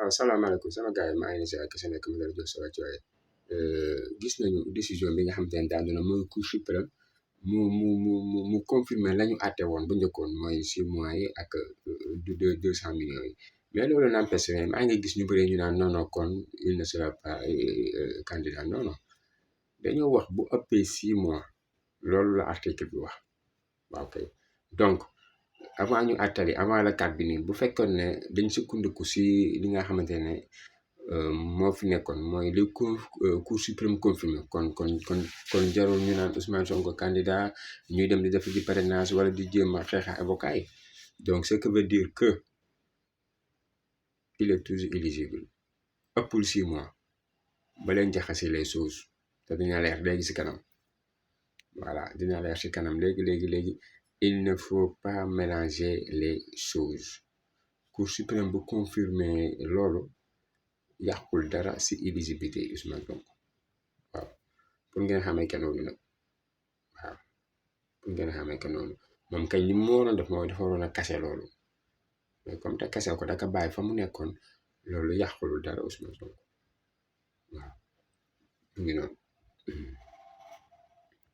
waaw salaamaaleykum sama gars yi maa ngi leen si ak nekk mu ngi jox sa wàccuwaay gis nañu décision bi nga xamante ne daal na mooy Cour suprême mu confirmer la ñu àtte woon bu njëkkoon mooy 6 mois yi ak 200 millions yi mais loolu n'empêche maa ngi gis ñu bëri ñu naan non non kon il ne sera pas candidat non non dañoo wax bu ëppee 6 mois loolu la article bi wax waaw kay donc. Avant ñu àttali avant la 4 bi nii bu fekkoon ne dañ sukkandiku si li nga xamante ne moo fi nekkoon mooy li cour suprême confirmé kon jarul ñu naan Ousmane Sonko candidat ñuy dem di def di parrainage wala di jéem a xeex avocat yi donc ce qui veut dire que il est toujours éligible ëppul 6 mois ba leen jaxase les choses te dina leer léegi si kanam voilà dina leer si kanam léegi. Il ne faut pas mélanger les choses Cour suprême bu confirmer loolu yàqul dara si éligibilité Ousmane Sonko waaw pour ngeen xamee que noonu nag waaw pour ngeen xamee que noonu moom kay li mu waroon def mooy dafa waroon a kase loolu mais comme te kase ko daka bàyyi fa mu nekkoon loolu yàqulul dara Ousmane Sonko waaw mu ngi noonu.